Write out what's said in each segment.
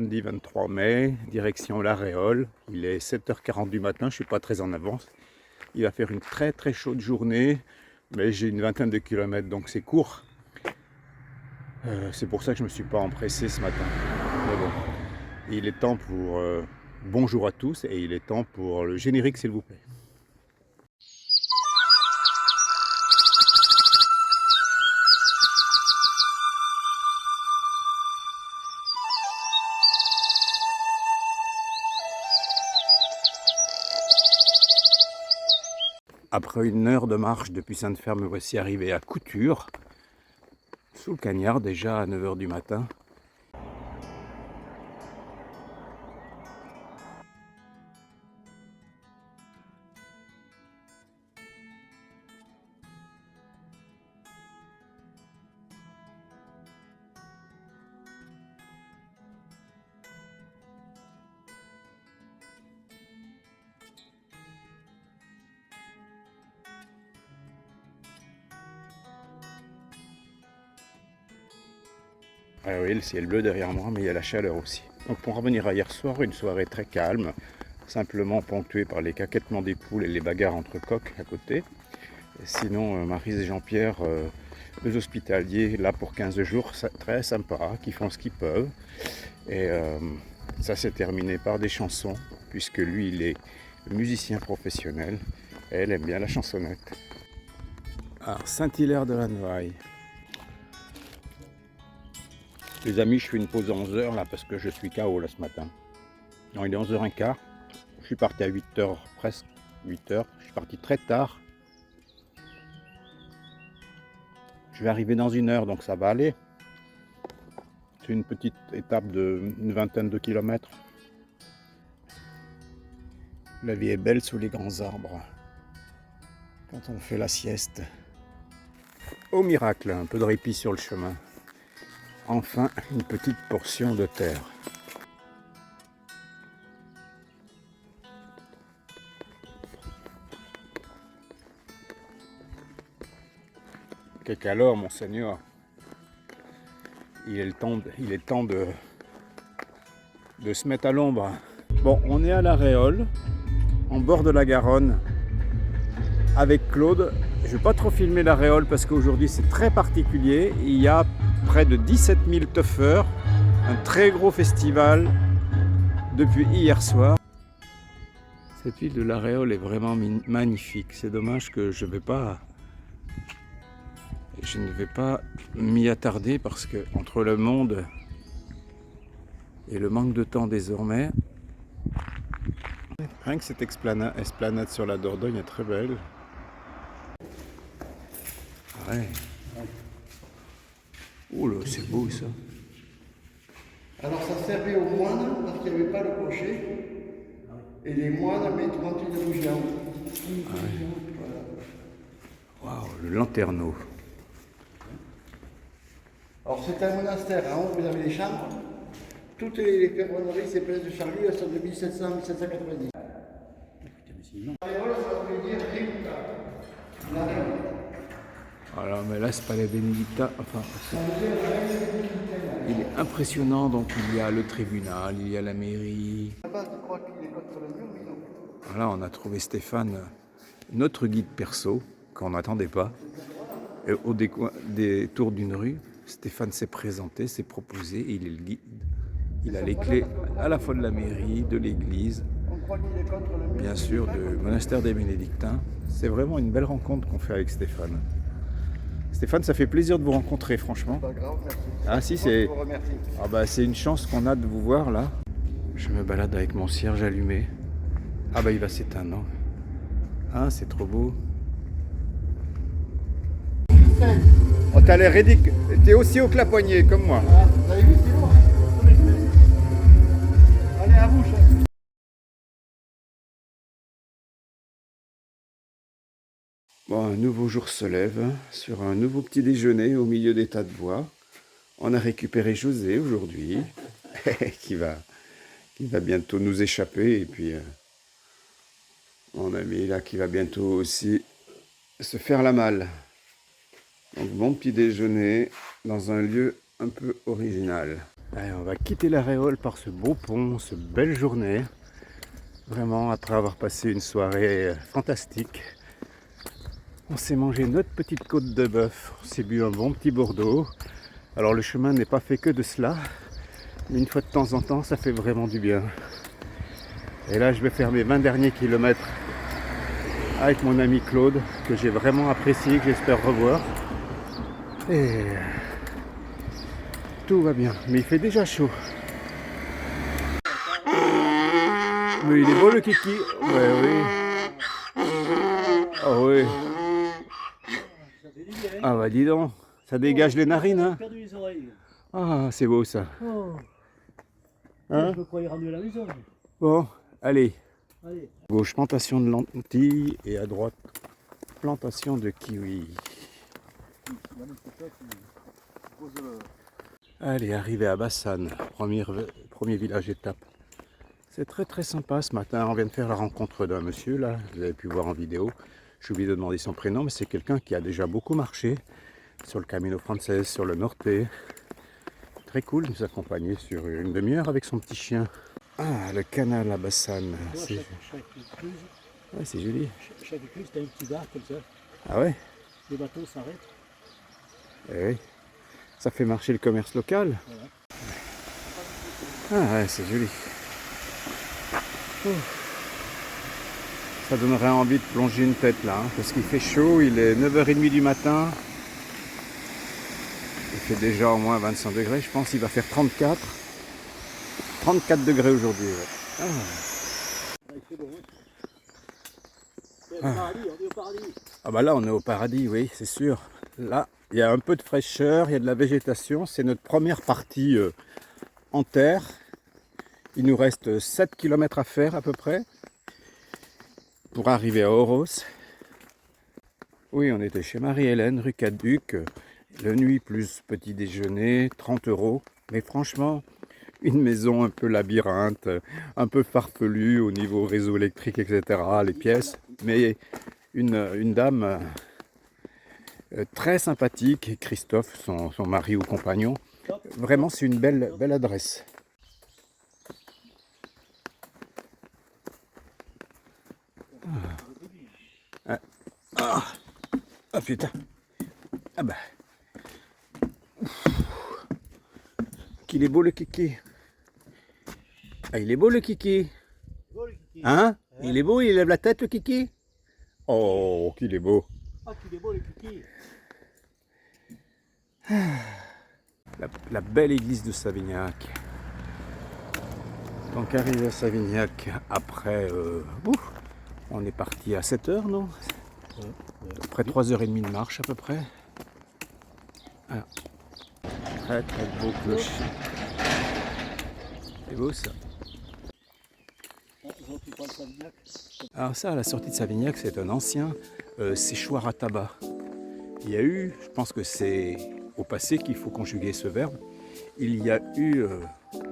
Samedi 23 mai, direction La Réole. Il est 7h40 du matin, je ne suis pas très en avance. Il va faire une très très chaude journée, mais j'ai une vingtaine de kilomètres, donc c'est court. C'est pour ça que je ne me suis pas empressé ce matin. Mais bon, il est temps pour... bonjour à tous, et il est temps pour le générique, s'il vous plaît. Après une heure de marche depuis Sainte-Fère, me voici arrivé à Couture, sous le Cagnard, déjà à 9h du matin. Ah oui, le ciel bleu derrière moi, mais il y a la chaleur aussi. Donc pour revenir à hier soir, une soirée très calme, simplement ponctuée par les caquettements des poules et les bagarres entre coqs à côté. Et sinon, Maryse et Jean-Pierre, deux hospitaliers, là pour 15 jours, très sympas, qui font ce qu'ils peuvent. Et ça s'est terminé par des chansons, puisque lui, il est musicien professionnel, et elle aime bien la chansonnette. Alors, Saint-Hilaire de la Noaille. Les amis, je fais une pause à 11h là parce que je suis KO là ce matin. Non, il est 11h15. Je suis parti à 8h, presque 8h. Je suis parti très tard. Je vais arriver dans une heure, donc ça va aller. C'est une petite étape d'une vingtaine de kilomètres. La vie est belle sous les grands arbres. Quand on fait la sieste. Au miracle, un peu de répit sur le chemin. Enfin, une petite portion de terre. Quel calor, monseigneur. Il est temps de se mettre à l'ombre. Bon, on est à La Réole, en bord de la Garonne, avec Claude. Je ne vais pas trop filmer La Réole parce qu'aujourd'hui c'est très particulier. Il y a près de 17 000 teufeurs, un très gros festival depuis hier soir. Cette ville de La Réole est vraiment magnifique. C'est dommage que je ne vais pas m'y attarder parce que entre le monde et le manque de temps désormais, rien que cette esplanade sur la Dordogne est très belle. Ouais. Oh là, c'est beau ça. Alors ça servait aux moines parce qu'il n'y avait pas le clocher. Et les moines mettaient une bougie en haut. Waouh, le lanterneau. Alors c'est un monastère, en haut vous avez les chambres. Toutes les ferronneries, ces places de Charlie, elles sont de 1700 à 1790. La Réole, ça veut dire Réuta. La Réole. Alors, mais là, c'est pas les bénédictins. Enfin, il est impressionnant. Donc, il y a le tribunal, il y a la mairie. Là-bas, je crois qu'il est contre le mur, mais non. Voilà, on a trouvé Stéphane, notre guide perso, qu'on n'attendait pas. Et au détour d'une rue, Stéphane s'est présenté, s'est proposé, et il est le guide. Il a les clés à la fois de la mairie, de l'église, bien sûr, du monastère des bénédictins. C'est vraiment une belle rencontre qu'on fait avec Stéphane. Stéphane, ça fait plaisir de vous rencontrer, franchement. Pas grave, merci. Ah si, c'est C'est une chance qu'on a de vous voir là. Je me balade avec mon cierge allumé. Ah bah il va s'éteindre, non? Ah, c'est trop beau. Oh, t'as l'air ridicule. T'es aussi haut que la poignée, comme moi. Ah, vous avez vu, c'est lourd. Allez, à vous, chef. Bon, un nouveau jour se lève sur un nouveau petit déjeuner au milieu des tas de bois. On a récupéré José aujourd'hui, qui va bientôt nous échapper. Et puis, mon ami là qui va bientôt aussi se faire la malle. Donc, bon petit déjeuner dans un lieu un peu original. Allez, on va quitter la Réole par ce beau pont, cette belle journée. Vraiment, après avoir passé une soirée fantastique. On s'est mangé notre petite côte de bœuf, on s'est bu un bon petit Bordeaux. Alors le chemin n'est pas fait que de cela, mais une fois de temps en temps, ça fait vraiment du bien. Et là, je vais faire mes 20 derniers kilomètres avec mon ami Claude, que j'ai vraiment apprécié, que j'espère revoir. Et tout va bien, mais il fait déjà chaud. Mais il est beau le kiki. Ouais, oui. Ah oui. Ah bah dis donc, ça dégage les narines, hein. Ah, c'est beau ça. Hein? Je crois y ramener à la maison. Bon, allez. Allez. Gauche, plantation de lentilles et à droite, plantation de kiwi. Allez, arrivé à Bassane, premier village étape. C'est très très sympa ce matin. On vient de faire la rencontre d'un monsieur là, vous avez pu voir en vidéo. J'ai oublié de demander son prénom, mais c'est quelqu'un qui a déjà beaucoup marché sur le Camino Frances, sur le Norte. Très cool, il nous accompagnait sur une demi-heure avec son petit chien. Ah, le canal à Bassane. Chaque écluse, Ouais, c'est joli. chaque écluse, t'as un petit bar comme ça. Ah ouais? Les bateaux s'arrêtent. Eh oui. Ça fait marcher le commerce local. Voilà. Ah ouais, c'est joli. Ça donnerait envie de plonger une tête là, hein, parce qu'il fait chaud, il est 9h30 du matin. Il fait déjà au moins 25 degrés, je pense, il va faire 34 degrés aujourd'hui. Ouais. Ah. Il fait bon. Paradis, on est au paradis. Ah bah là on est au paradis, oui, c'est sûr. Là, il y a un peu de fraîcheur, il y a de la végétation. C'est notre première partie en terre. Il nous reste 7 km à faire à peu près pour arriver à Oros. Oui, on était chez Marie-Hélène, rue Caduc. Le nuit plus petit déjeuner, 30 €. Mais franchement, une maison un peu labyrinthe, un peu farfelue au niveau réseau électrique, etc. Les pièces. Mais une dame très sympathique, Christophe, son mari ou compagnon. Vraiment, c'est une belle adresse. Ah putain. Ah bah. Qu'il est beau le kiki. Ah, il est beau le kiki. Hein? Il est beau, il lève la tête le kiki. Oh, qu'il est beau. Ah, qu'il est beau le kiki. La belle église de Savignac. Donc arrivé à Savignac, après, on est parti à 7h, non? Après 3h30 de marche à peu près. Ah. Très très beau clocher. C'est beau ça. Alors ça, à la sortie de Savignac, c'est un ancien séchoir à tabac. Il y a eu, je pense que c'est au passé qu'il faut conjuguer ce verbe, il y a eu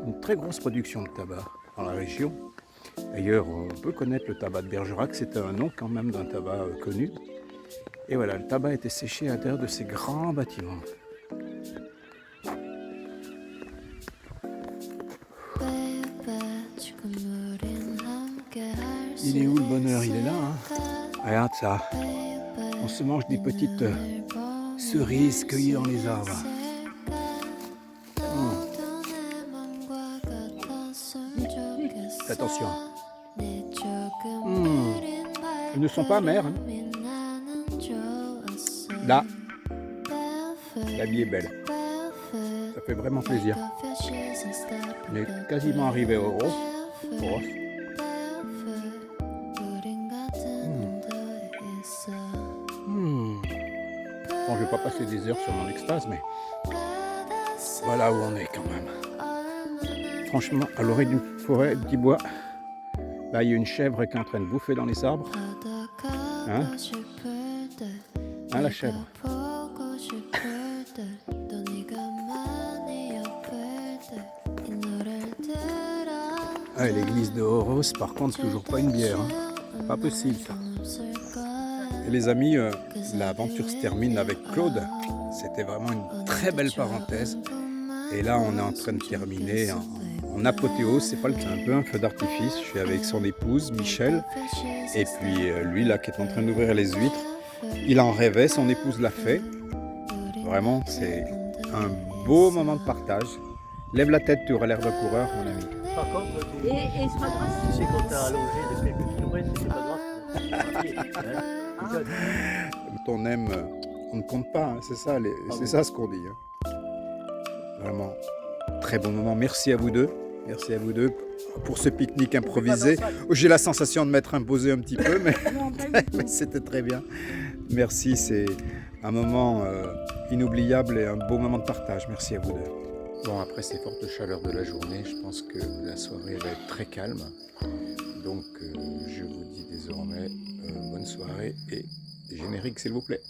une très grosse production de tabac dans la région. D'ailleurs, on peut connaître le tabac de Bergerac, c'était un nom quand même d'un tabac connu. Et voilà, le tabac était séché à l'intérieur de ces grands bâtiments. Il est où le bonheur? Il est là, hein? Regarde ça. On se mange des petites cerises cueillies dans les arbres. Attention. Ils ne sont pas amers. Hein. Là, la vie est belle. Ça fait vraiment plaisir. On est quasiment arrivé au Oros. Bon, je ne vais pas passer des heures sur mon extase, mais voilà où on est quand même. Franchement, à l'orée d'une forêt, du petit bois, là il y a une chèvre qui est en train de bouffer dans les arbres. Hein, la chèvre. Ah, l'église de Oros, par contre, c'est toujours pas une bière. Hein. Pas possible ça. Et les amis, l'aventure se termine avec Claude. C'était vraiment une très belle parenthèse. Et là, on est en train de terminer en apothéose. C'est un peu un feu d'artifice. Je suis avec son épouse, Michel. Et puis lui, là, qui est en train d'ouvrir les huîtres. Il en rêvait, son épouse l'a fait. Vraiment, c'est un beau moment de partage. Lève la tête, tu auras l'air d'un coureur, mon ami. Par contre, Et c'est pas grave. tu sais qu'on t'a allongé de quelques kilomètres, c'est pas grave. Quand on aime, on ne compte pas, hein. C'est ça ce qu'on dit. Hein. Vraiment, très bon moment. Merci à vous deux. Merci à vous deux pour ce pique-nique improvisé. J'ai la sensation de m'être imposé un petit peu, mais, mais c'était très bien. Merci, c'est un moment inoubliable et un beau moment de partage. Merci à vous deux. Bon, après ces fortes chaleurs de la journée, je pense que la soirée va être très calme. Donc, je vous dis désormais bonne soirée et générique, s'il vous plaît.